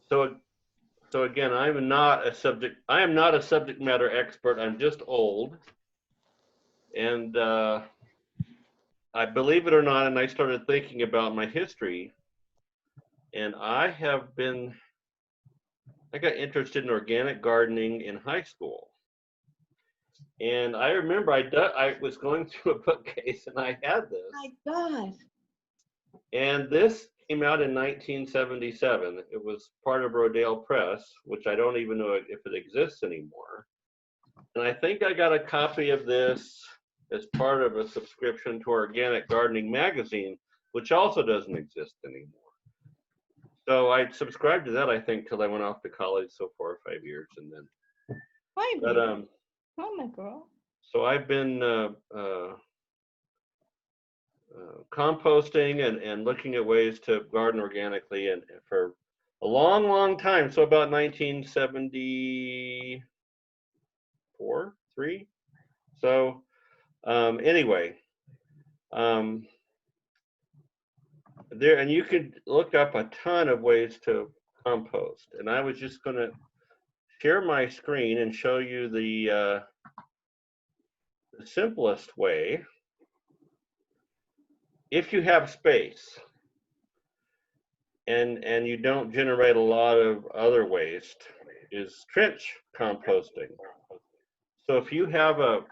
So, so again, I am not a subject matter expert. I'm just old, and I believe it or not, and I started thinking about my history, and I got interested in organic gardening in high school. And I remember I was going through a bookcase and I had this. My God. And this came out in 1977. It was part of Rodale Press, which I don't even know if it exists anymore. And I think I got a copy of this as part of a subscription to Organic Gardening magazine, which also doesn't exist anymore. So I subscribed to that, I think, till I went off to college, so 4 or 5 years, and then. Hi, But baby. Oh, my girl. so I've been composting and looking at ways to garden organically and for a long, long time. So about 1974, 3. So anyway, there, and you can look up a ton of ways to compost. And I was just going to share my screen and show you the simplest way. If you have space and you don't generate a lot of other waste, is trench composting. So if you have a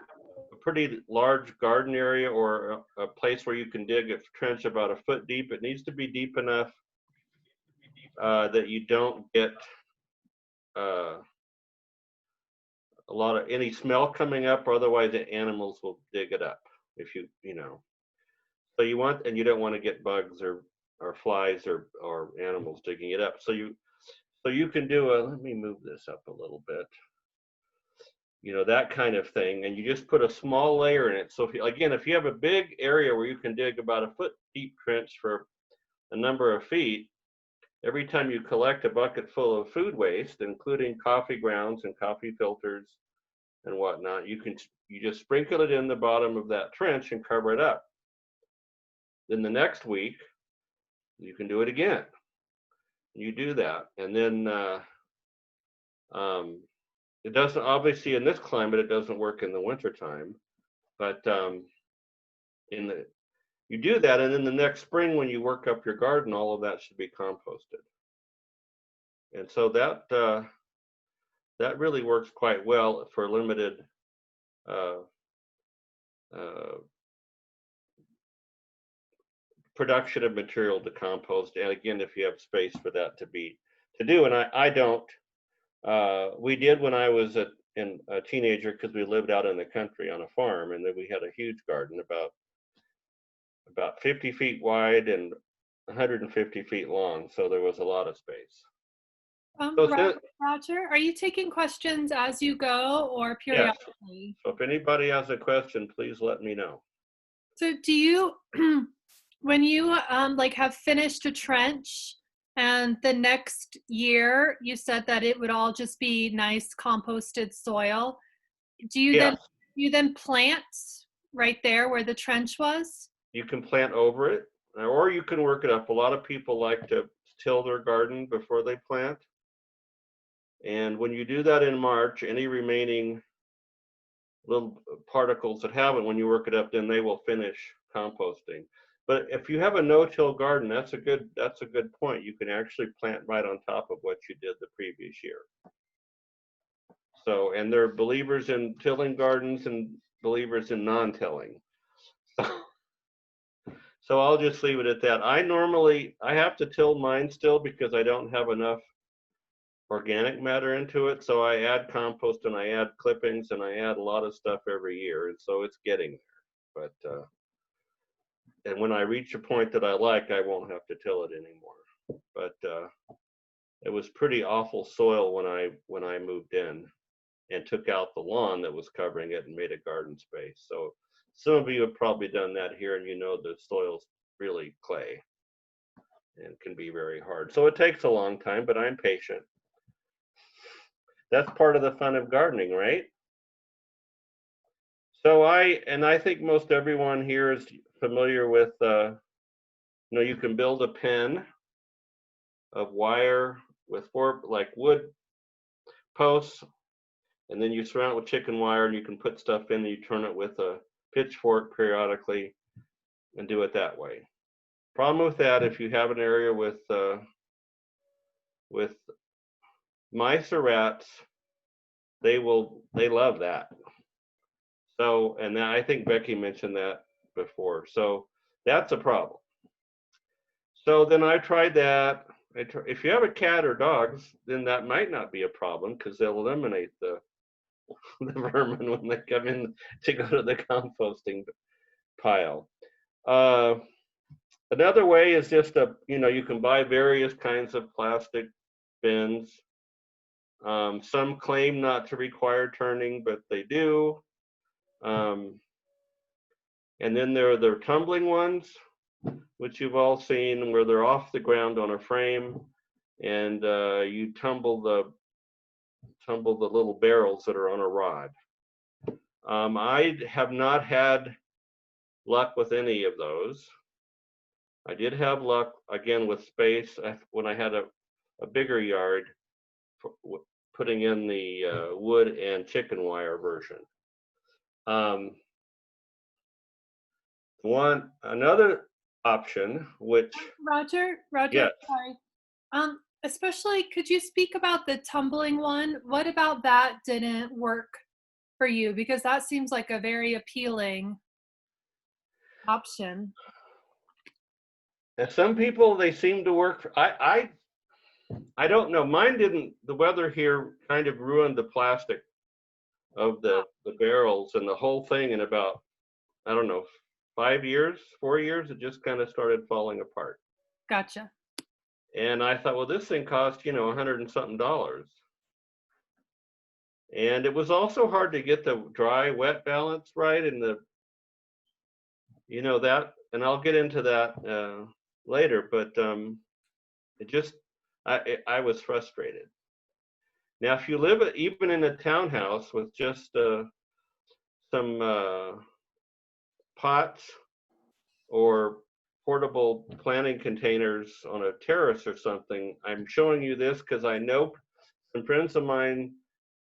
pretty large garden area or a place where you can dig a trench about a foot deep, it needs to be deep enough that you don't get a lot of any smell coming up, or otherwise the animals will dig it up. If you know, so you want, and you don't want to get bugs or flies or animals digging it up. So you can do a, let me move this up a little bit, that kind of thing, and you just put a small layer in it. So if you have a big area where you can dig about a foot deep trench for a number of feet, every time you collect a bucket full of food waste, including coffee grounds and coffee filters and whatnot, you just sprinkle it in the bottom of that trench and cover it up. Then the next week, you can do it again. You do that, and then it doesn't, obviously in this climate, it doesn't work in the wintertime, but you do that, and then the next spring when you work up your garden, all of that should be composted. And so that really works quite well for limited production of material to compost. And again, if you have space for that to do, and I don't. We did when I was a teenager, because we lived out in the country on a farm, and then we had a huge garden about 50 feet wide and 150 feet long. So there was a lot of space. Roger, are you taking questions as you go or periodically? Yes. So if anybody has a question, please let me know. So do you, when you have finished a trench and the next year you said that it would all just be nice composted soil, do you then plant right there where the trench was? You can plant over it, or you can work it up. A lot of people like to till their garden before they plant. And when you do that in March, any remaining little particles that haven't, when you work it up, then they will finish composting. But if you have a no-till garden, that's a good point. You can actually plant right on top of what you did the previous year. So, and there are believers in tilling gardens and believers in non-tilling. So I'll just leave it at that. I have to till mine still because I don't have enough organic matter into it. So I add compost and I add clippings and I add a lot of stuff every year. And so it's getting there. But and when I reach a point that I like, I won't have to till it anymore. But it was pretty awful soil when I moved in and took out the lawn that was covering it and made a garden space. So some of you have probably done that here, and the soil's really clay and can be very hard. So it takes a long time, but I'm patient. That's part of the fun of gardening, right? So I think most everyone here is familiar with, you can build a pen of wire with 4 like wood posts, and then you surround it with chicken wire, and you can put stuff in, and you turn it with a pitchfork periodically and do it that way. Problem with that, if you have an area with mice or rats, they love that. So, and I think Becky mentioned that before. So that's a problem. So then I tried that. If you have a cat or dogs, then that might not be a problem because they'll eliminate the vermin when they come in to go to the composting pile. Another way is just you can buy various kinds of plastic bins. Some claim not to require turning, but they do. And then there are the tumbling ones, which you've all seen, where they're off the ground on a frame, and you tumble the little barrels that are on a rod. I have not had luck with any of those. I did have luck again with space when I had a bigger yard, putting in the wood and chicken wire version. Another option, which Roger, yes. sorry. Especially, could you speak about the tumbling one? What about that didn't work for you? Because that seems like a very appealing option. And some people, they seem to work. I don't know. Mine didn't. The weather here kind of ruined the plastic of the barrels and the whole thing in about, I don't know, 4 years, it just kind of started falling apart. Gotcha. And I thought, well, this thing cost, $100 and something. And it was also hard to get the dry wet balance right, and that, and I'll get into that later, but I was frustrated. Now, if you live even in a townhouse with just some pots or portable planting containers on a terrace or something, I'm showing you this because I know some friends of mine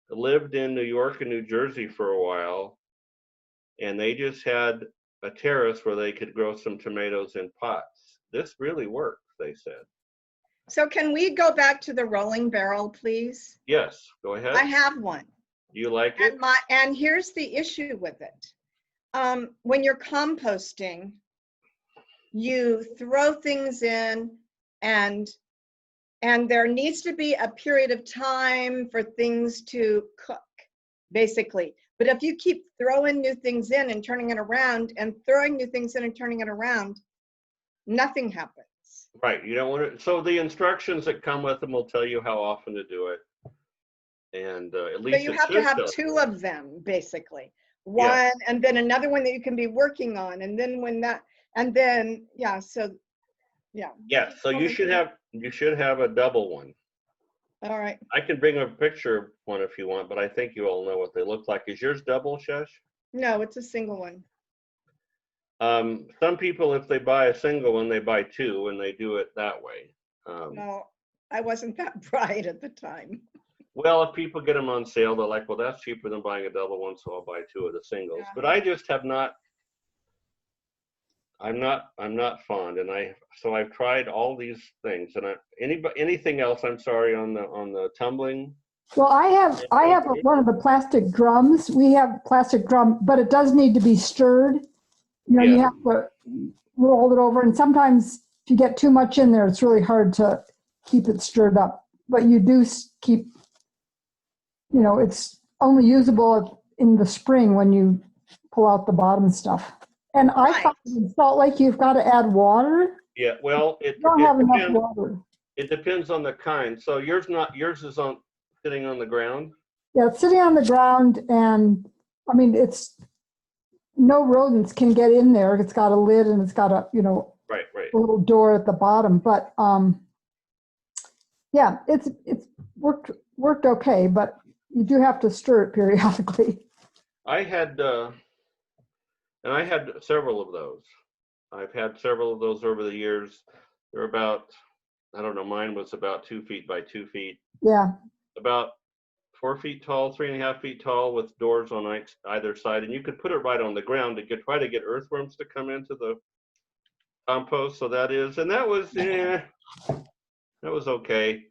lived in New York and New Jersey for a while, and they just had a terrace where they could grow some tomatoes in pots. This really works, they said. So can we go back to the rolling barrel, please? Yes, go ahead. I have one. Do you like it? And here's the issue with it. When you're composting, you throw things in, and there needs to be a period of time for things to cook, basically. But if you keep throwing new things in and turning it around and throwing new things in and turning it around, nothing happens. Right, you don't want to. So the instructions that come with them will tell you how often to do it, and at least so you have to have 2 of them, basically. One, yes. And then another one that you can be working on, and then yeah. So you should have a double one. All right. I can bring a picture of one if you want, but I think you all know what they look like. Is yours double, Shush? No, it's a single one. Some people, if they buy a single one, they buy 2, and they do it that way. No, I wasn't that bright at the time. Well, if people get them on sale, they're like, well, that's cheaper than buying a double one, so I'll buy 2 of the singles. Yeah. But I just have not. I'm not fond, and so I've tried all these things, and anything else? I'm sorry, on the tumbling. Well, I have one of the plastic drums. We have plastic drum, but it does need to be stirred. You have to roll it over, and sometimes if you get too much in there, it's really hard to keep it stirred up. But you do keep, it's only usable in the spring when you pull out the bottom stuff. And I thought in Salt Lake you've got to add water. Yeah, well, you don't have enough water. It depends on the kind. So yours is sitting on the ground. Yeah, it's sitting on the ground, and I mean it's no rodents can get in there. It's got a lid and it's got a right. a little door at the bottom. But yeah, it's worked okay, but you do have to stir it periodically. I had several of those. I've had several of those over the years. They're about I don't know, mine was about 2 feet by 2 feet, Yeah. about 4 feet tall, 3.5 feet tall, with doors on either side. And you could put it right on the ground to try to get earthworms to come into the compost. So that is, and that was okay.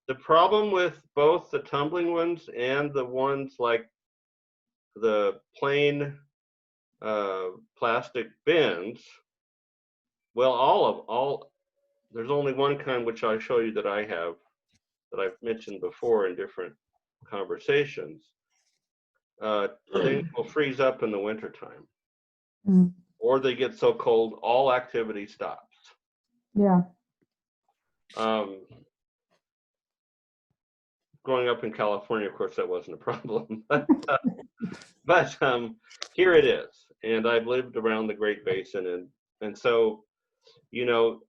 The problem with both the tumbling ones and the ones like the plain plastic bins, well, there's only one kind which I show you that I have, that I've mentioned before in different conversations. Things will freeze up in the wintertime, Mm. or they get so cold all activity stops. Yeah. Growing up in California, of course, that wasn't a problem, but here it is. And I've lived around the Great Basin, and so, you know,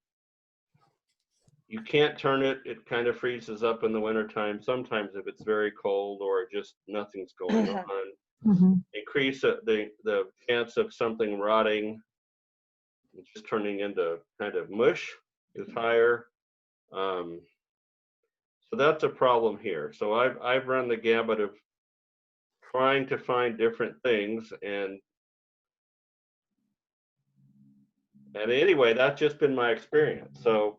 you can't turn it. It kind of freezes up in the wintertime. Sometimes if it's very cold or just nothing's going on, Mm-hmm. increase the chance of something rotting and just turning into kind of mush is higher. So that's a problem here. So I've run the gamut of trying to find different things, and anyway, that's just been my experience. So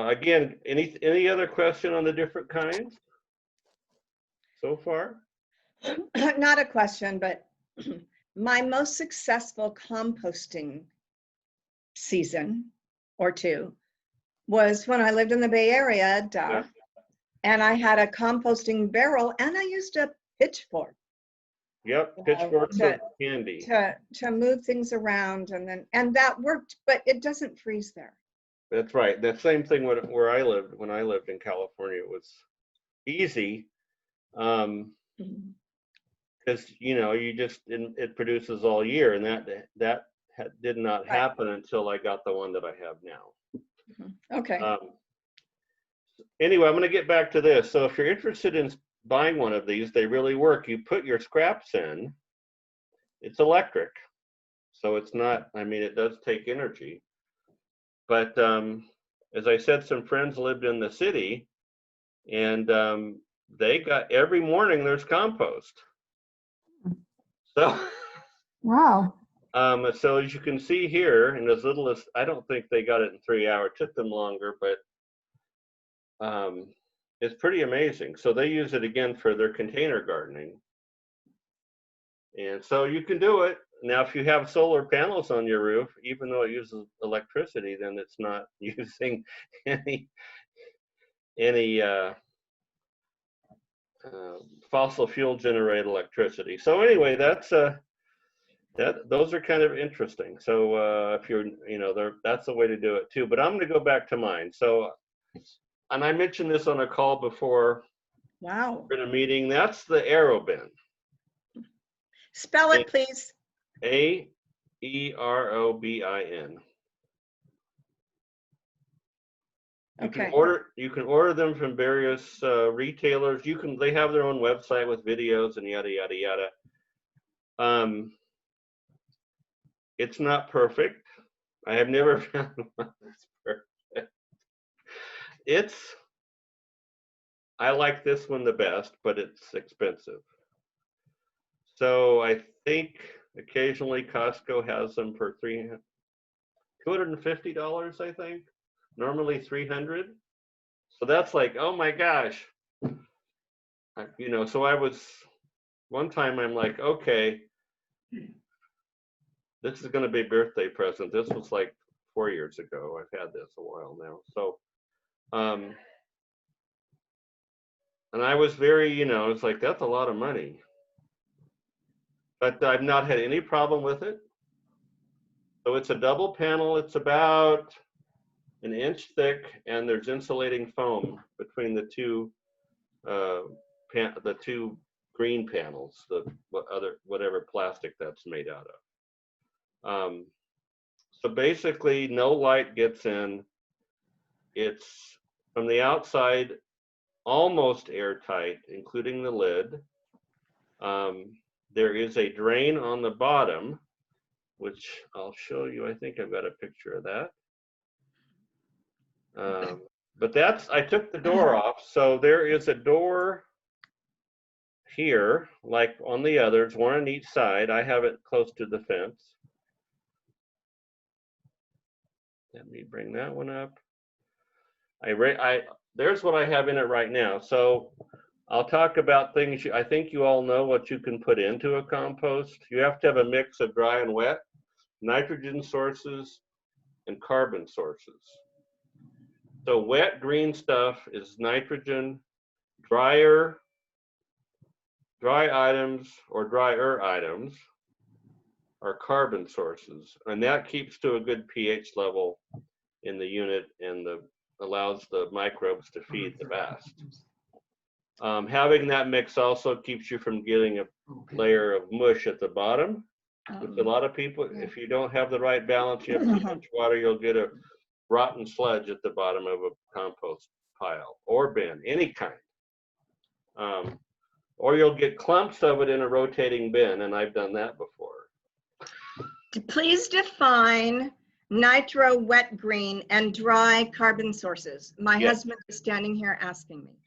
again, any other question on the different kinds so far? Not a question, but my most successful composting season or two was when I lived in the Bay Area, Yeah. and I had a composting barrel, and I used a pitchfork. Yep, pitchforks are handy. To move things around, and that worked, but it doesn't freeze there. That's right. That same thing where I lived, when I lived in California, it was easy. Because it produces all year, and that did not happen until I got the one that I have now. Okay. Anyway, I'm going to get back to this. So if you're interested in buying one of these, they really work. You put your scraps in. It's electric, so it's not. I mean, it does take energy, but as I said, some friends lived in the city, and they got, every morning there's compost. So, Wow. So as you can see here, in as little as, I don't think they got it in 3 hours, it took them longer, but it's pretty amazing. So they use it again for their container gardening. And so you can do it. Now, if you have solar panels on your roof, even though it uses electricity, then it's not using any fossil fuel generated electricity. So anyway, those are kind of interesting. So if you're, that's the way to do it too. But I'm going to go back to mine. So, and I mentioned this on a call before. Wow. In a meeting, that's the Aerobin. Spell it, please. AEROBIN. Okay. You can order them from various retailers. They have their own website with videos and yada yada yada. It's not perfect. I have never found one that's perfect. I like this one the best, but it's expensive. So I think occasionally Costco has them for $250, I think. Normally $300. So that's like, oh my gosh. So one time I'm like, okay, this is going to be a birthday present. This was like 4 years ago. I've had this a while now. So, and I was very, it's like, that's a lot of money. But I've not had any problem with it. So it's a double panel. It's about an inch thick, and there's insulating foam between the two green panels, whatever plastic that's made out of. So basically, no light gets in. It's from the outside almost airtight, including the lid. There is a drain on the bottom, which I'll show you. I think I've got a picture of that. But that's, I took the door off. So there is a door here, like on the others, one on each side. I have it close to the fence. Let me bring that one up. There's what I have in it right now. So I'll talk about things. I think you all know what you can put into a compost. You have to have a mix of dry and wet, nitrogen sources, and carbon sources. So wet green stuff is nitrogen, dry items or drier items are carbon sources, and that keeps to a good pH level in the unit and allows the microbes to feed the best. Having that mix also keeps you from getting a layer of mush at the bottom. With a lot of people, if you don't have the right balance, you have too much water, you'll get a rotten sludge at the bottom of a compost pile or bin, any kind. Or you'll get clumps of it in a rotating bin, and I've done that before. Please define nitro wet green and dry carbon sources. My husband is standing here asking me.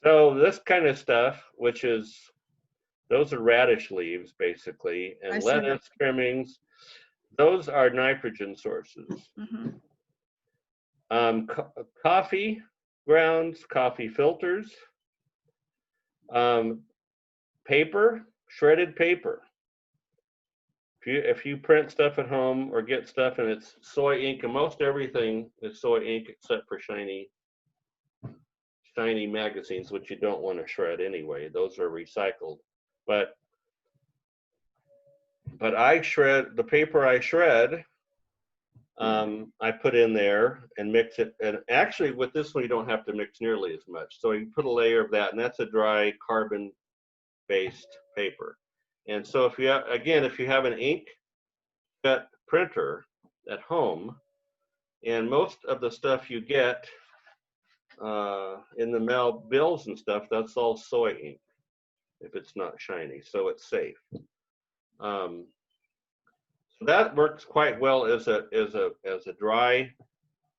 So this kind of stuff, which is, those are radish leaves basically, and lettuce trimmings, those are nitrogen sources. Coffee grounds, coffee filters, paper, shredded paper. If you print stuff at home or get stuff and it's soy ink, and most everything is soy ink except for shiny magazines, which you don't want to shred anyway. Those are recycled. But I shred the paper. I shred. I put in there and mix it. And actually, with this one, you don't have to mix nearly as much. So you put a layer of that, and that's a dry carbon-based paper. And so if you have, again, if you have an inkjet printer at home, and most of the stuff you get in the mail, bills and stuff, that's all soy ink if it's not shiny, so it's safe. So that works quite well as a dry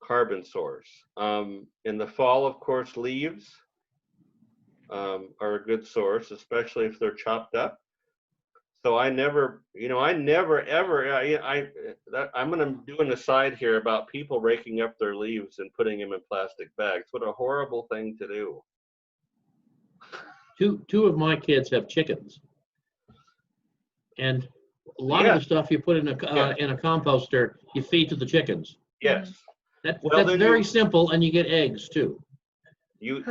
carbon source. In the fall, of course, leaves are a good source, especially if they're chopped up. So I'm going to do an aside here about people raking up their leaves and putting them in plastic bags. What a horrible thing to do. Two of my kids have chickens, and a lot of the stuff you put in a composter, you feed to the chickens. Yes. That's very simple, and you get eggs too. You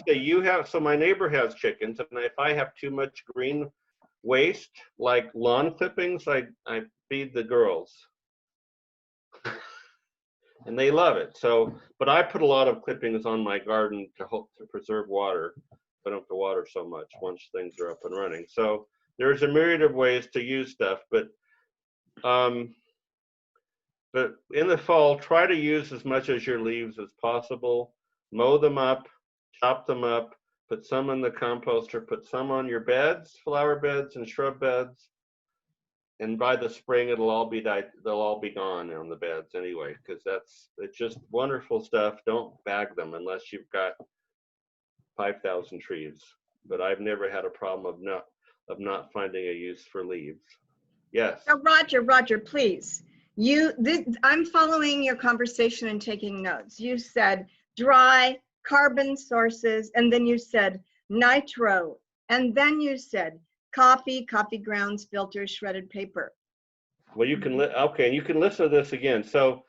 say you have, so my neighbor has chickens, and if I have too much green waste, like lawn clippings, I feed the girls. And they love it. So, but I put a lot of clippings on my garden to preserve water. I don't have to water so much once things are up and running. So there's a myriad of ways to use stuff, but in the fall, try to use as much as your leaves as possible. Mow them up, chop them up, put some in the composter, put some on your beds, flower beds and shrub beds. And by the spring, they'll all be gone on the beds anyway, because it's just wonderful stuff. Don't bag them unless you've got 5,000 trees. But I've never had a problem of not finding a use for leaves. Yes. So Roger, please. I'm following your conversation and taking notes. You said dry carbon sources, and then you said nitro, and then you said coffee grounds, filters, shredded paper. Well, you can and you can listen to this again. So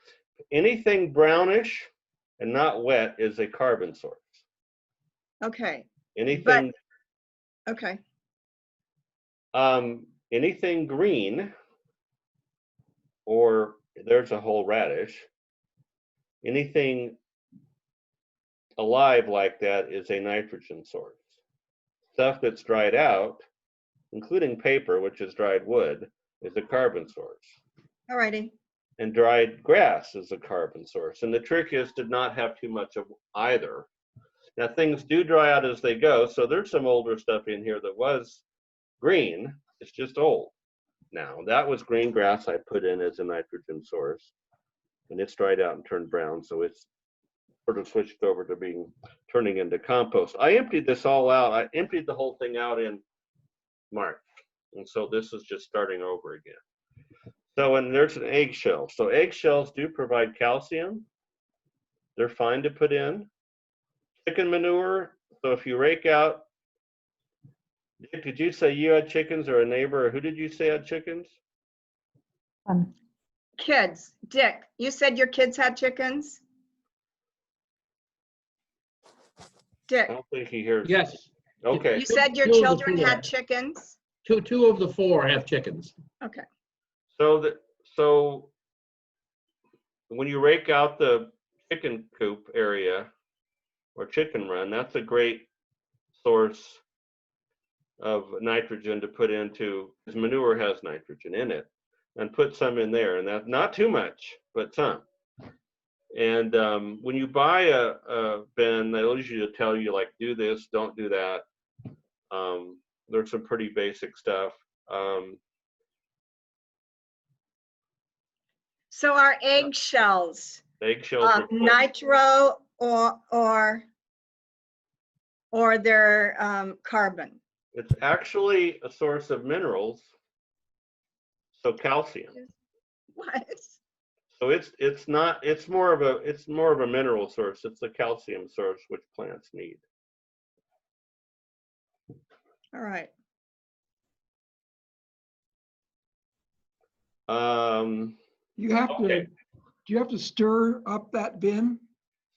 anything brownish and not wet is a carbon source. Okay. Anything. Okay. Anything green, or there's a whole radish. Anything alive like that is a nitrogen source. Stuff that's dried out, including paper, which is dried wood, is a carbon source. All righty. And dried grass is a carbon source. And the trick is to not have too much of either. Now, things do dry out as they go, so there's some older stuff in here that was green. It's just old. now. That was green grass I put in as a nitrogen source, and it's dried out and turned brown, so it's sort of switched over to turning into compost. I emptied this all out. I emptied the whole thing out in March, and so this is just starting over again. So, and there's an eggshell. So eggshells do provide calcium. They're fine to put in. Chicken manure. So if you rake out, Dick, did you say you had chickens, or a neighbor, or who did you say had chickens? Kids. Dick, you said your kids had chickens? Dick, I don't think he hears. Yes, Okay. you said your Two of the children four. had chickens? two of the 4 have chickens. Okay. So when you rake out the chicken coop area or chicken run, that's a great source of nitrogen to put into, because manure has nitrogen in it, and put some in there, and that's not too much, but some. And when you buy a bin, they'll usually tell you, like, do this, don't do that. There's some pretty basic stuff. So are eggshells Eggshells are good. nitro or they're carbon? It's actually a source of minerals, so calcium. What? So it's more of a mineral source. It's a calcium source which plants need. All right. You have Okay. to, do you have to stir up that bin?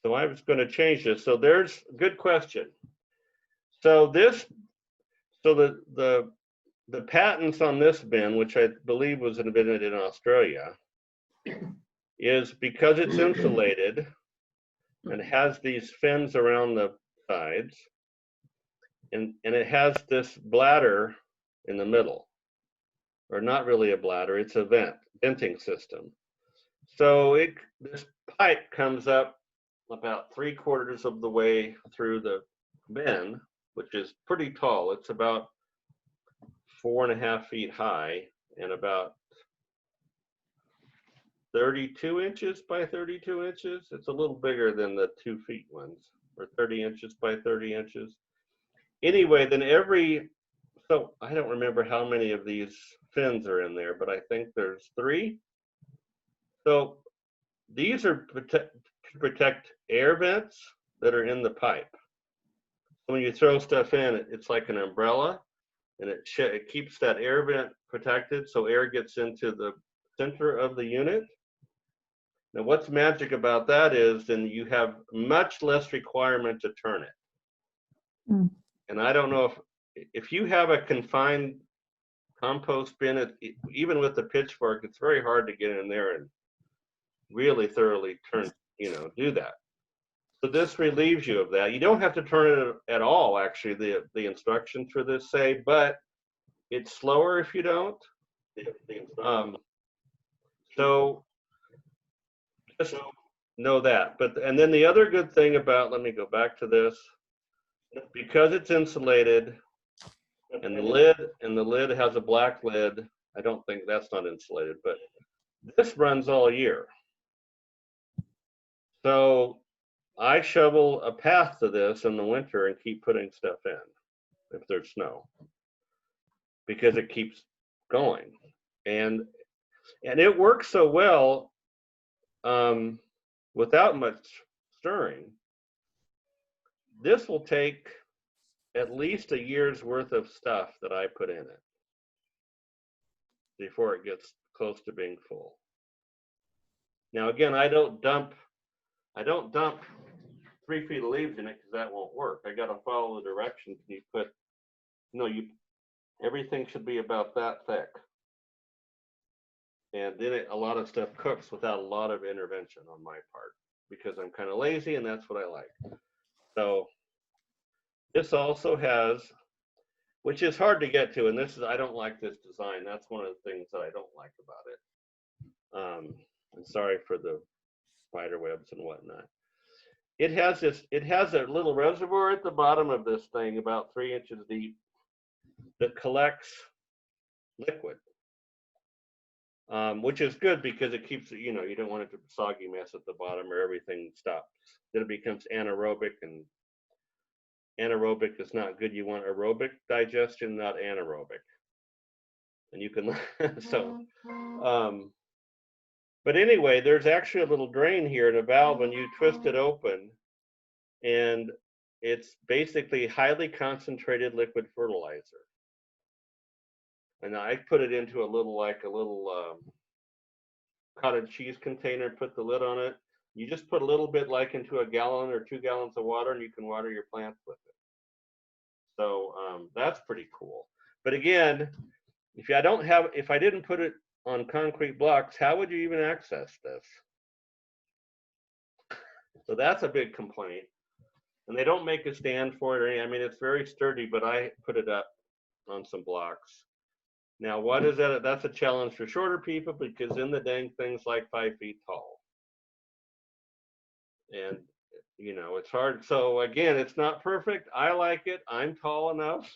So I was going to change this. So there's a good question. So the patents on this bin, which I believe was invented in Australia, is because it's insulated and has these fins around the sides, and it has this bladder in the middle, or not really a bladder, it's a venting system. So this pipe comes up about 3/4 of the way through the bin, which is pretty tall. It's about 4.5 feet high and about 32 inches by 32 inches. It's a little bigger than the 2 feet ones, or 30 inches by 30 inches. Anyway, so I don't remember how many of these fins are in there, but I think there's 3. So these are to protect air vents that are in the pipe. So when you throw stuff in, it's like an umbrella, and it keeps that air vent protected, so air gets into the center of the unit. Now, what's magic about that is then you have much less requirement to turn it. Mm. And I don't know if you have a confined compost bin, even with the pitchfork, it's very hard to get in there and really thoroughly do that. So this relieves you of that. You don't have to turn it at all, actually, the instructions for this say, but it's slower if you don't. So just know that. And then the other good thing about, let me go back to this, because it's insulated and the lid has a black lid. I don't think that's not insulated, but this runs all year. So I shovel a path to this in the winter and keep putting stuff in if there's snow, because it keeps going. And it works so well without much stirring. This will take at least a year's worth of stuff that I put in it before it gets close to being full. Now, again, I don't dump 3 feet of leaves in it, because that won't work. I got to follow the directions. Everything should be about that thick. And then a lot of stuff cooks without a lot of intervention on my part, because I'm kind of lazy and that's what I like. So this also has, which is hard to get to, and I don't like this design. That's one of the things that I don't like about it. I'm sorry for the spider webs and whatnot. It has a little reservoir at the bottom of this thing, about 3 inches deep, that collects liquid. which is good because it keeps it, you know, you don't want it to soggy mess at the bottom or everything stops. Then it becomes anaerobic, and anaerobic is not good. You want aerobic digestion, not anaerobic. And you can, so, but anyway, there's actually a little drain here and a valve, and you twist it open, and it's basically highly concentrated liquid fertilizer. And I put it into a little, like a little cottage cheese container, put the lid on it. You just put a little bit like into a gallon or 2 gallons of water, and you can water your plants with it. So that's pretty cool. But again, if I didn't put it on concrete blocks, how would you even access this? So that's a big complaint. And they don't make a stand for it or anything. I mean, it's very sturdy, but I put it up on some blocks. Now, what is that? That's a challenge for shorter people because then the dang thing's like 5 feet tall. And, you know, it's hard. So again, it's not perfect. I like it. I'm tall enough.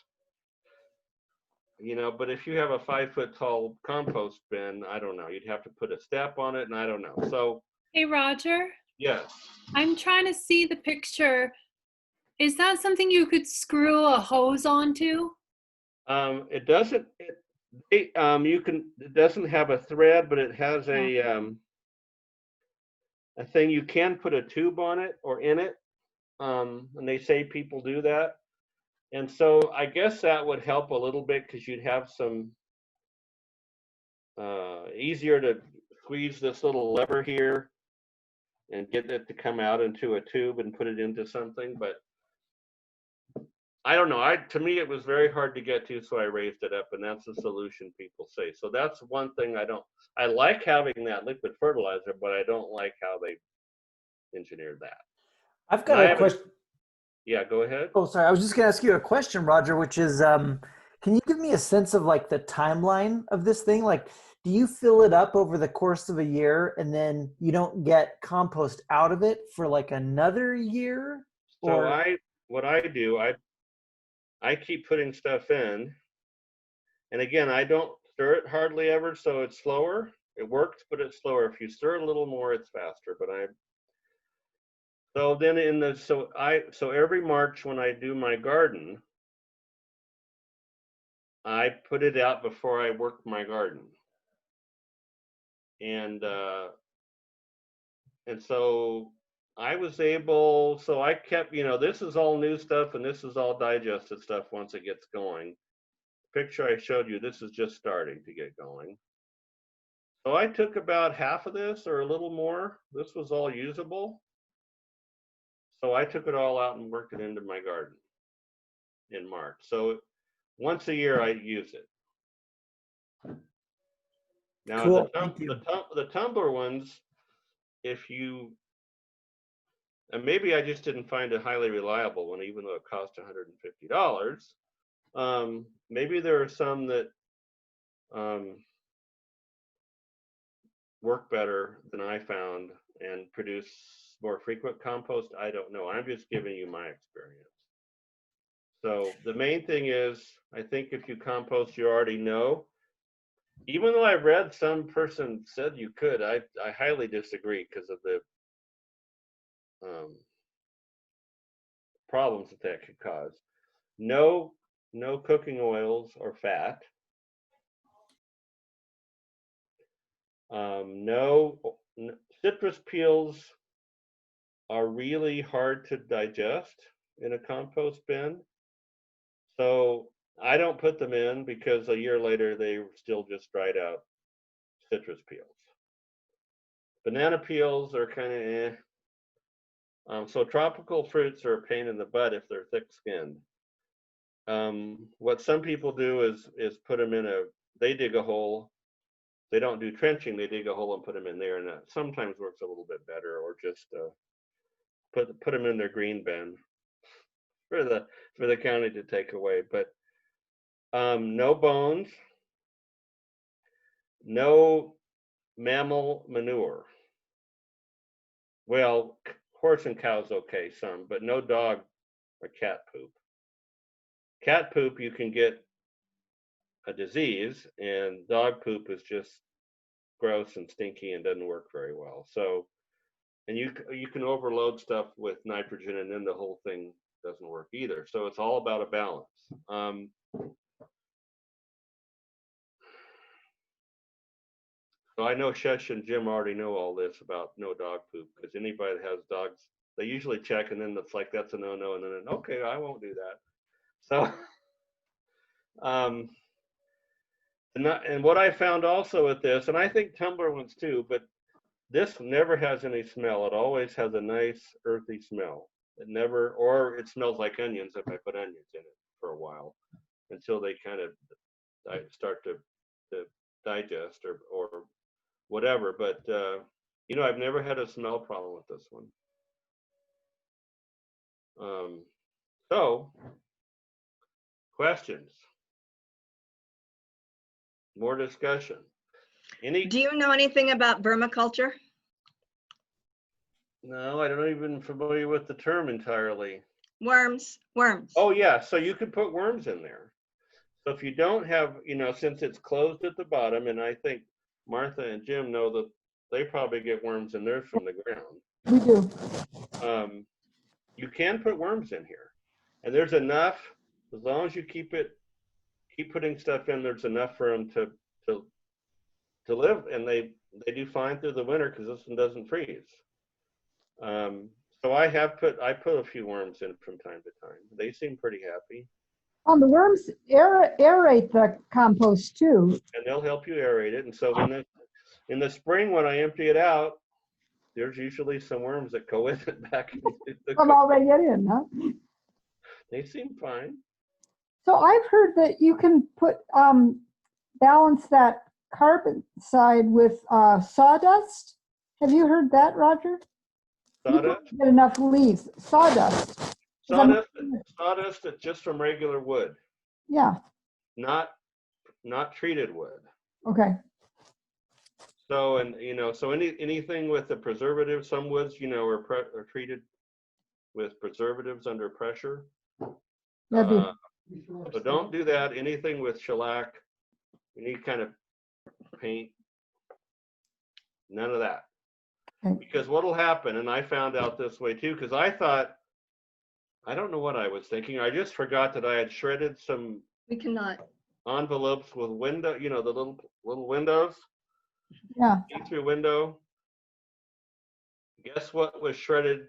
You know, but if you have a 5 foot tall compost bin, I don't know. You'd have to put a step on it, and I don't know. So. Hey, Roger. Yes. I'm trying to see the picture. Is that something you could screw a hose onto? It doesn't. You can. It doesn't have a thread, but it has a thing you can put a tube on it or in it. And they say people do that. And so I guess that would help a little bit because you'd have some easier to squeeze this little lever here and get it to come out into a tube and put it into something. But I don't know. To me, it was very hard to get to, so I raised it up, and that's the solution people say. So that's one thing I like having that liquid fertilizer, but I don't like how they engineered that. I've got a question. Yeah, go ahead. Oh, sorry. I was just going to ask you a question, Roger, which is, can you give me a sense of like the timeline of this thing? Like, do you fill it up over the course of a year and then you don't get compost out of it for like another year? So what I do, I keep putting stuff in, and again, I don't stir it hardly ever, so it's slower. It works, but it's slower. If you stir it a little more, it's faster. But so then so every March when I do my garden, I put it out before I work my garden, and so I was able, so I kept, you know, this is all new stuff and this is all digested stuff once it gets going. The picture I showed you, this is just starting to get going. So I took about half of this or a little more. This was all usable. So I took it all out and worked it into my garden in March. So once a year I use it. Now cool. the tumbler ones, if you, and maybe I just didn't find a highly reliable one, even though it cost $150. Maybe there are some that work better than I found and produce more frequent compost. I don't know. I'm just giving you my experience. So the main thing is, I think if you compost, you already know. Even though I read some person said you could, I highly disagree because of the problems that could cause. No cooking oils or fat. Citrus peels are really hard to digest in a compost bin. So I don't put them in because a year later they still just dried out citrus peels. Banana peels are kind of eh. So tropical fruits are a pain in the butt if they're thick-skinned. What some people do is put them in they dig a hole. They don't do trenching, they dig a hole and put them in there, and that sometimes works a little bit better, or just put them in their green bin for the county to take away. But no bones, no mammal manure. Well, horse and cow's okay, some, but no dog or cat poop. Cat poop, you can get a disease, and dog poop is just gross and stinky and doesn't work very well. So, and you can overload stuff with nitrogen, and then the whole thing doesn't work either. So it's all about a balance. So I know Shesh and Jim already know all this about no dog poop, because anybody that has dogs, they usually check, and then it's like, that's a no-no, and then, okay, I won't do that. So, and what I found also with this, and I think tumbler ones too, but this never has any smell. It always has a nice earthy smell. It never, or it smells like onions if I put onions in it for a while, until they kind of start to digest or whatever. But you know, I've never had a smell problem with this one. So, questions? More discussion? Do you know anything about vermiculture? No, I don't even familiar with the term entirely. Worms. Oh yeah, so you could put worms in there. So if you don't have, you know, since it's closed at the bottom, and I think Martha and Jim know that they probably get worms in theirs from the ground. We do. You can put worms in here, and there's enough, as long as you keep putting stuff in, there's enough for them to live, and they do fine through the winter because this one doesn't freeze. So I put a few worms in from time to time. They seem pretty happy. The worms aerate the compost too. And they'll help you aerate it. And so in the spring, when I empty it out, there's usually some worms that go with it back into the I'm already in, huh? They seem fine. So I've heard that you can put balance that carbon side with sawdust. Have you heard that, Roger? Sawdust? You get enough leaves. Sawdust. Sawdust just from regular wood. Yeah. Not treated wood. Okay. So, and you know, so anything with the preservative, some woods, you know, are treated with preservatives under pressure. So don't do that. Anything with shellac, any kind of paint, none of that. Okay. Because what'll happen, and I found out this way too, because I thought, I don't know what I was thinking. I just forgot that I had shredded some We cannot. envelopes with window, you know, the little windows. Yeah. See-through window. Guess what was shredded,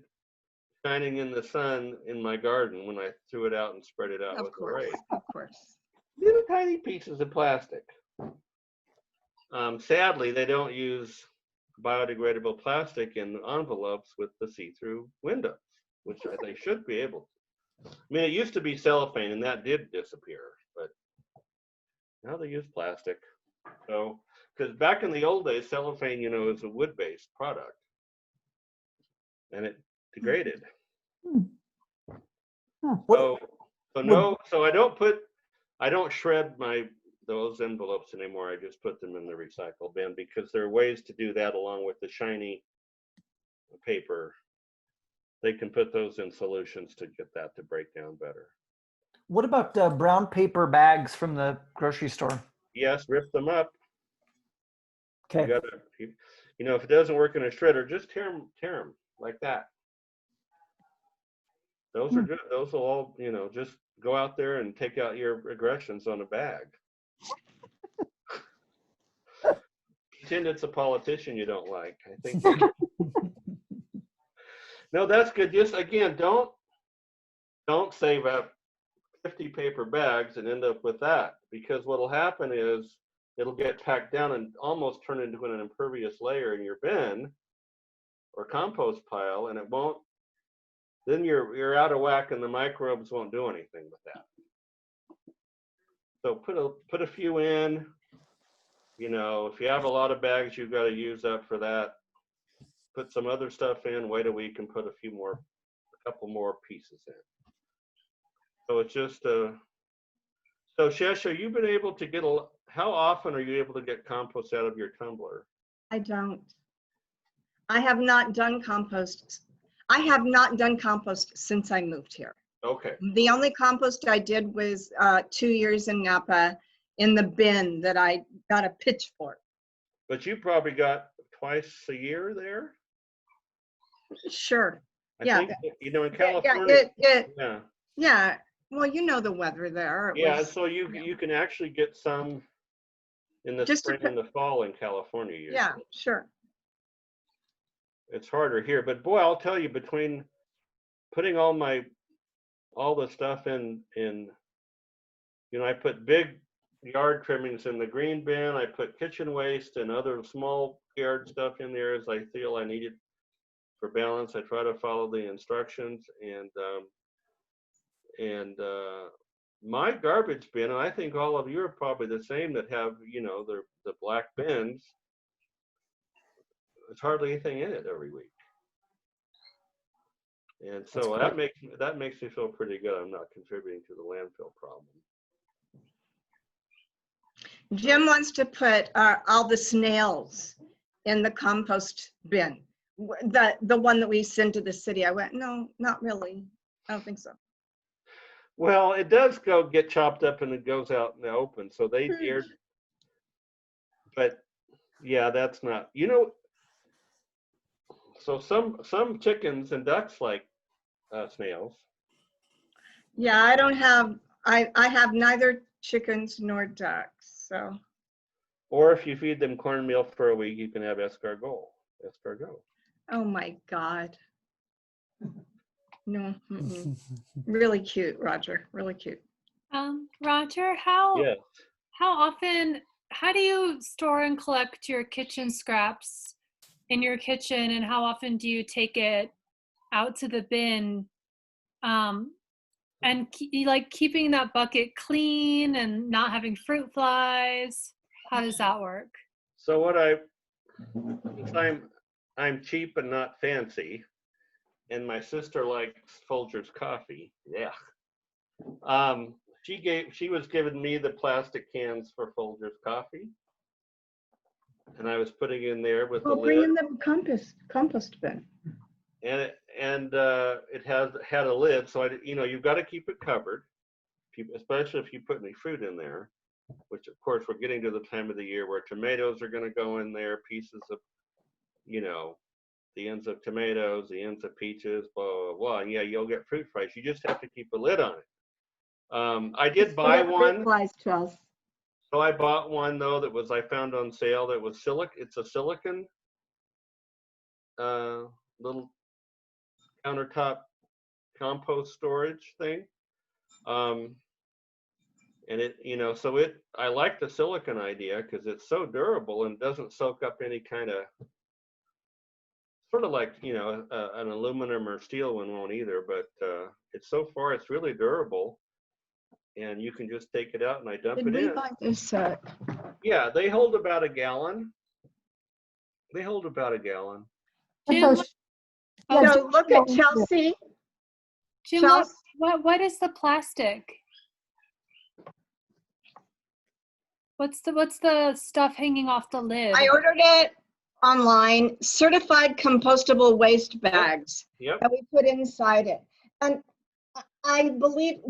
shining in the sun in my garden when I threw it out and spread it out with the rain? Of course. Little tiny pieces of plastic. Sadly, they don't use biodegradable plastic in envelopes with the see-through windows, which they should be able to. I mean, it used to be cellophane, and that did disappear, but now they use plastic. So, because back in the old days, cellophane, you know, is a wood-based product, and it degraded. So I don't shred those envelopes anymore. I just put them in the recycle bin, because there are ways to do that along with the shiny paper. They can put those in solutions to get that to break down better. What about brown paper bags from the grocery store? Yes, rip them up. Okay. You gotta, you know, if it doesn't work in a shredder, just tear them like that. Those are good. Those will all, you know, just go out there and take out your aggressions on a bag. Pretend it's a politician you don't like. I think. No, that's good. Just again, don't save up 50 paper bags and end up with that, because what'll happen is it'll get packed down and almost turn into an impervious layer in your bin or compost pile, and it won't. Then you're out of whack, and the microbes won't do anything with that. So put a few in. You know, if you have a lot of bags, you've got to use up for that. Put some other stuff in. Wait a week and put a couple more pieces in. So it's just so Shesha, you've been able to get how often are you able to get compost out of your tumbler? I don't. I have not done compost. I have not done compost since I moved here. Okay. The only compost I did was 2 years in Napa in the bin that I got a pitchfork. But you probably got twice a year there. Sure. I Yeah. think, you know, in Yeah, California. Yeah. yeah. Well, you know the weather there. It Yeah, was, so you can actually get some in the Just spring and the fall in California usually. yeah, sure. It's harder here, but boy, I'll tell you, between putting all the stuff in, you know, I put big yard trimmings in the green bin. I put kitchen waste and other small yard stuff in there as I feel I need it for balance. I try to follow the instructions, and my garbage bin, and I think all of you are probably the same that have, you know, the black bins. There's hardly anything in it every week. And so that makes me feel pretty good. I'm not contributing to the landfill problem. Jim wants to put all the snails in the compost bin. The one that we send to the city. I went, no, not really. I don't think so. Well, it does get chopped up and it goes out in the open. So they dared, but yeah, that's not, you know, so some chickens and ducks like snails. Yeah, I don't have, I have neither chickens nor ducks, so. Or if you feed them cornmeal for a week, you can have escargot. Oh my God. No, really cute, Roger, really cute. Roger, how Yes. often, how do you store and collect your kitchen scraps in your kitchen, and how often do you take it out to the bin? And like keeping that bucket clean and not having fruit flies. How does that work? So since I'm cheap and not fancy, and my sister likes Folgers coffee. Yeah. She was giving me the plastic cans for Folgers coffee, and I was putting in there with the Bring lid. in the compost bin. And it had a lid, so you know, you've got to keep it covered, especially if you put any fruit in there. Which of course we're getting to the time of the year where tomatoes are going to go in there, pieces of, you know, the ends of tomatoes, the ends of peaches, blah, blah, blah. And yeah, you'll get fruit flies. You just have to keep a lid on it. I did buy one. Flies, Charles. So I bought one though I found on sale that was it's a silicon little countertop compost storage thing. And it, you know, I like the silicon idea because it's so durable and doesn't soak up any kind of, sort of like, you know, an aluminum or steel one won't either, but it's really durable, and you can just take it out and I dump it in. Did we buy this? Yeah, they hold about a gallon. Jim, so look at Chelsea. Jim, Chelsea. what is the plastic? What's the stuff hanging off the lid? I ordered it online, certified compostable waste bags that we put inside it. And I believe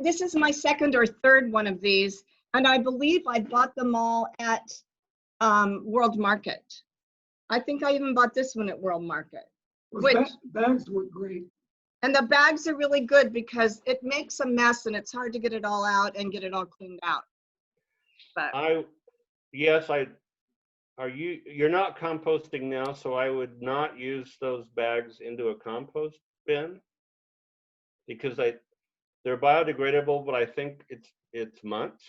this is my second or third one of these, and I believe I bought them all at World Market. I think I even bought this one at World Market. Bags were great. And the bags are really good because it makes a mess and it's hard to get it all out and get it all cleaned out. But you're not composting now, so I would not use those bags into a compost bin because they're biodegradable, but I think it's months.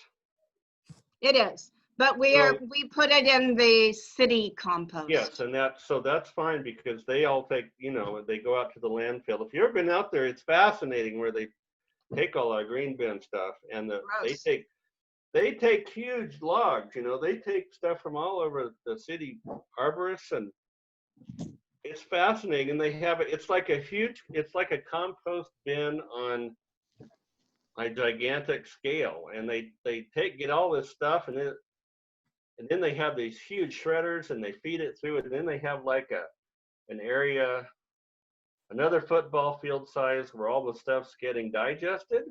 It is, but we put it in the city compost. Yes, and that's fine because they all take, you know, they go out to the landfill. If you've ever been out there, it's fascinating where they take all our green bin stuff and they take huge logs, you know, they take stuff from all over the city, arborists, and it's fascinating. And they have it's like a compost bin on a gigantic scale. And they get all this stuff and then they have these huge shredders and they feed it through it. And then they have like an area, another football field size where all the stuff's getting digested.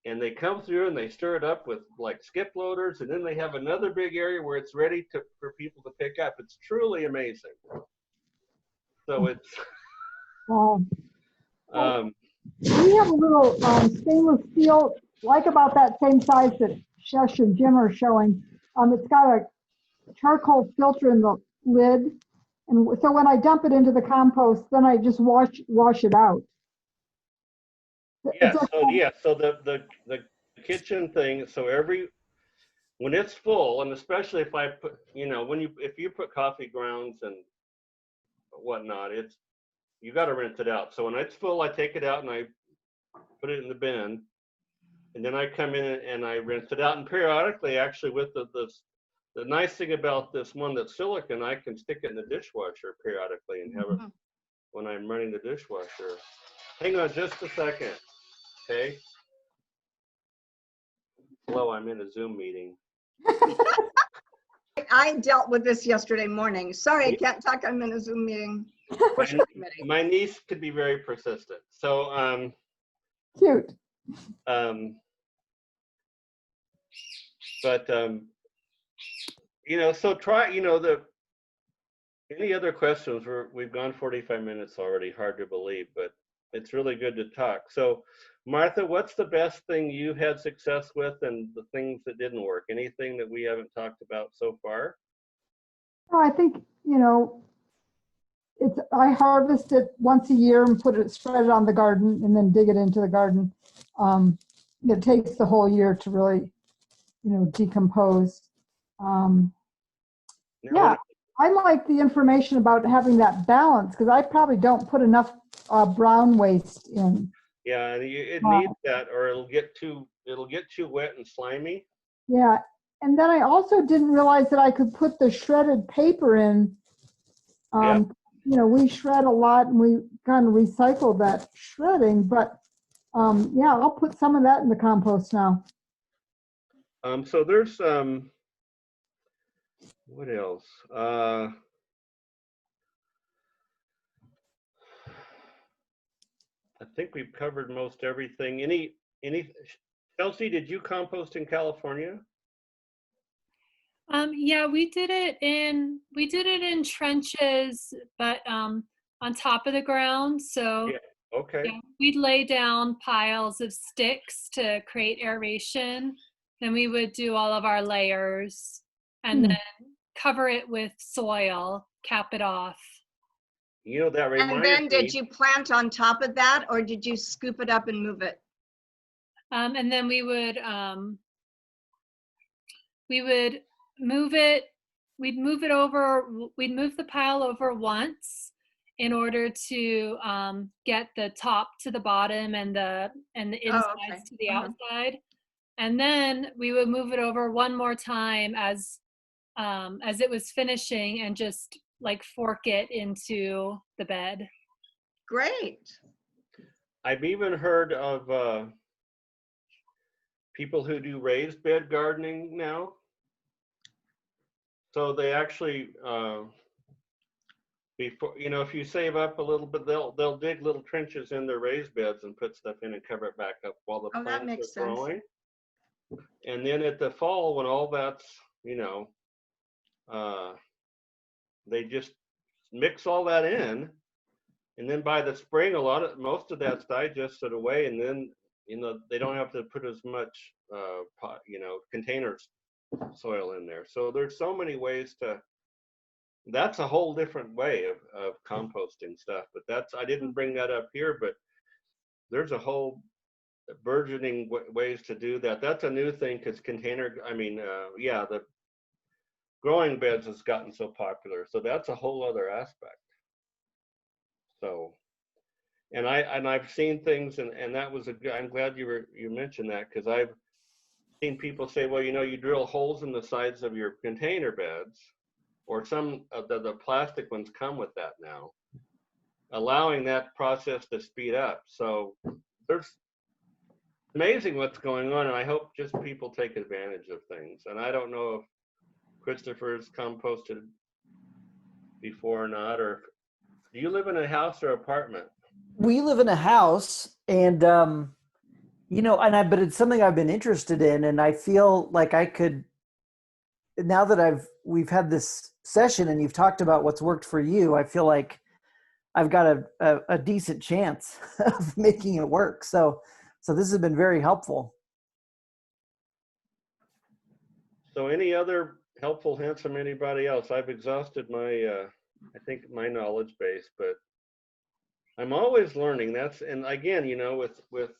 and they come through and they stir it up with like skip loaders, and then they have another big area where it's ready for people to pick up. It's truly amazing. So it's We have a little stainless steel, like about that same size that Shush and Jim are showing. It's got a charcoal filter in the lid, and so when I dump it into the compost, then I just wash it out. Yeah, so the kitchen thing, so when it's full, and especially if I put, if you put coffee grounds and whatnot, you got to rinse it out. So when it's full, I take it out and I put it in the bin, and then I come in and I rinse it out. And periodically, actually, with the nice thing about this one that's silicone, I can stick it in the dishwasher periodically and have it when I'm running the dishwasher. Hang on just a second. Okay. Hello, I'm in a Zoom meeting. I dealt with this yesterday morning. Sorry, I can't talk. I'm in a Zoom meeting. My niece could be very persistent. So, cute. But so try. Any other questions? We've gone 45 minutes already. Hard to believe, but it's really good to talk. So, Martha, what's the best thing you had success with, and the things that didn't work? Anything that we haven't talked about so far? Oh, I think, I harvest it once a year and spread it on the garden, and then dig it into the garden. It takes the whole year to really, decompose. Yeah, I like the information about having that balance, because I probably don't put enough brown waste in. Yeah, it needs that, or it'll get too wet and slimy. Yeah, and then I also didn't realize that I could put the shredded paper in. We shred a lot, and we kind of recycle that shredding. But yeah, I'll put some of that in the compost now. So there's what else? I think we've covered most everything. Any Chelsea, did you compost in California? Yeah, we did it in trenches, but on top of the ground. So okay. yeah, we'd lay down piles of sticks to create aeration. Then we would do all of our layers and then cover it with soil, cap it off. That reminds me. And then did you plant on top of that, or did you scoop it up and move it? And then we would move it. We'd move the pile over once in order to get the top to the bottom and the insides to the outside. And then we would move it over one more time as it was finishing, and just like fork it into the bed. Great. I've even heard of people who do raised bed gardening now. So they actually, if you save up a little bit, they'll dig little trenches in their raised beds and put stuff in and cover it back up while the plants are growing. And then at the fall, when all that's, they just mix all that in, and then by the spring, most of that's digested away, and then they don't have to put as much containers soil in there. So there's so many ways that's a whole different way of composting stuff. But I didn't bring that up here, but there's a whole burgeoning ways to do that. That's a new thing, because the growing beds has gotten so popular. So that's a whole other aspect. So, and I've seen things, and that was I'm glad you mentioned that, because I've seen people say, well, you drill holes in the sides of your container beds, or some of the plastic ones come with that now, allowing that process to speed up. So there's amazing what's going on, and I hope just people take advantage of things. And I don't know if Christopher's composted before or not, or do you live in a house or apartment? We live in a house, and But it's something I've been interested in, and I feel like I could, now that we've had this session and you've talked about what's worked for you, I feel like I've got a decent chance of making it work. So this has been very helpful. So any other helpful hints from anybody else? I've exhausted my, I think my knowledge base, but I'm always learning. And again, with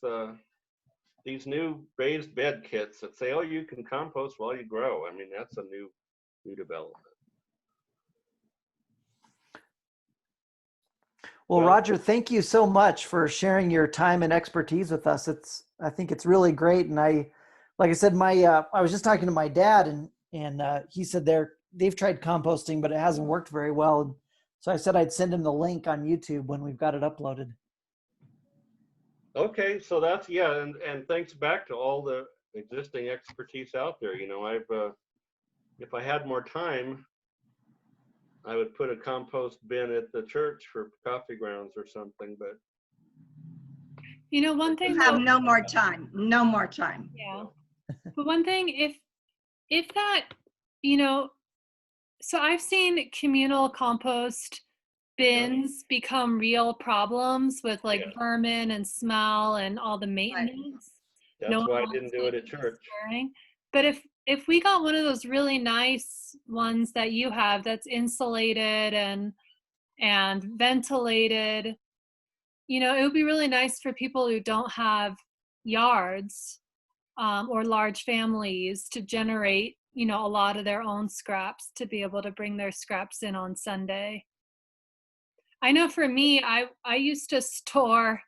these new raised bed kits that say, oh, you can compost while you grow. I mean, that's a new development. Well, Roger, thank you so much for sharing your time and expertise with us. I think it's really great. And like I said, I was just talking to my dad, and he said they've tried composting, but it hasn't worked very well. And so I said I'd send him the link on YouTube when we've got it uploaded. Okay, so that's, yeah, and thanks back to all the existing expertise out there. If I had more time, I would put a compost bin at the church for coffee grounds or something, but One thing You have no more time, no more time. Yeah. But one thing, if that, so I've seen communal compost bins become real problems with vermin and smell and all the maintenance. that's why I didn't do it at church. But if we got one of those really nice ones that you have that's insulated and ventilated, it would be really nice for people who don't have yards or large families to generate, a lot of their own scraps to be able to bring their scraps in on Sunday. I know for me, I used to store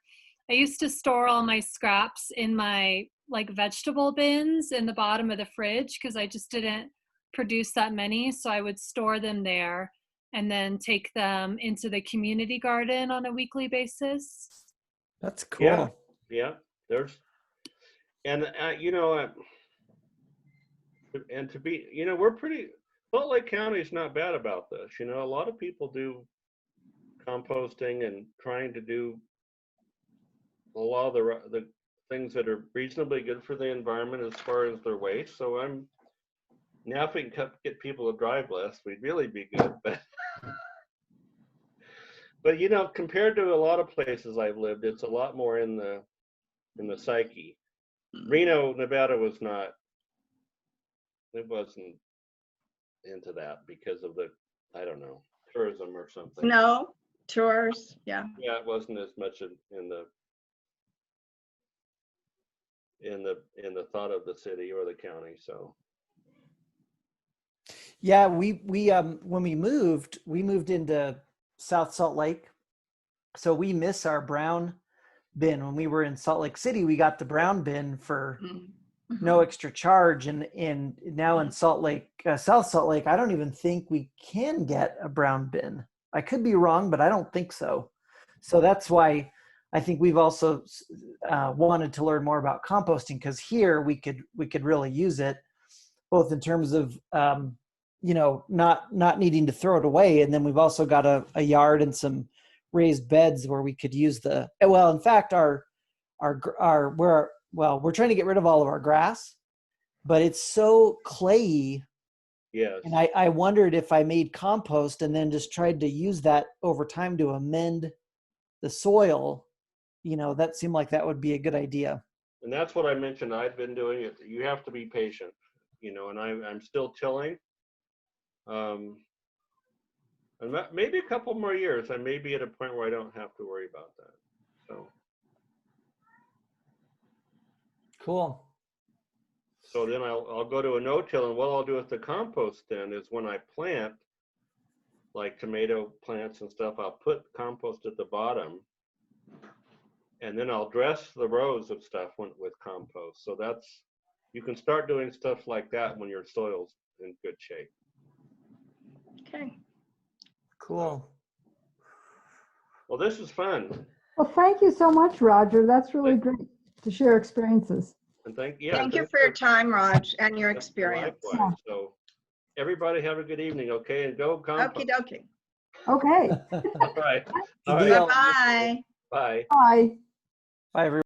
all my scraps in my vegetable bins in the bottom of the fridge because I just didn't produce that many. So I would store them there and then take them into the community garden on a weekly basis. That's cool. Yeah. And and to be, we're Salt Lake County is not bad about this. A lot of people do composting and trying to do a lot of the things that are reasonably good for the environment as far as their waste. So now if we can get people to drive less, we'd really be good. But compared to a lot of places I've lived, it's a lot more in the psyche. Reno, Nevada wasn't into that because of the, I don't know, tourism or something. No, tours, yeah. Yeah, it wasn't as much in the thought of the city or the county. So yeah, we when we moved into South Salt Lake, so we miss our brown bin. When we were in Salt Lake City, we got the brown bin for no extra charge, and now in Salt Lake, South Salt Lake, I don't even think we can get a brown bin. I could be wrong, but I don't think so. So that's why I think we've also wanted to learn more about composting, because here we could really use it, both in terms of not needing to throw it away, and then we've also got a yard and some raised beds where we could use in fact we're trying to get rid of all of our grass, but it's so clayey. yes. And I wondered if I made compost and then just tried to use that over time to amend the soil, that seemed like that would be a good idea. And that's what I mentioned. I've been doing it. You have to be patient, and I'm still tilling. And maybe a couple more years, I may be at a point where I don't have to worry about that. So cool. So then I'll go to a no-till, and what I'll do with the compost then is when I plant, like tomato plants and stuff, I'll put compost at the bottom, and then I'll dress the rows of stuff with compost. So you can start doing stuff like that when your soil's in good shape. Okay. Cool. Well, this is fun. Well, thank you so much, Roger. That's really great to share experiences. And thank you for your time, Raj, and your experience. Likewise. So everybody have a good evening, okay? And go compost. Okie dokie. Okay. All right. Good deal. Bye. Bye. Bye. Bye, everyone.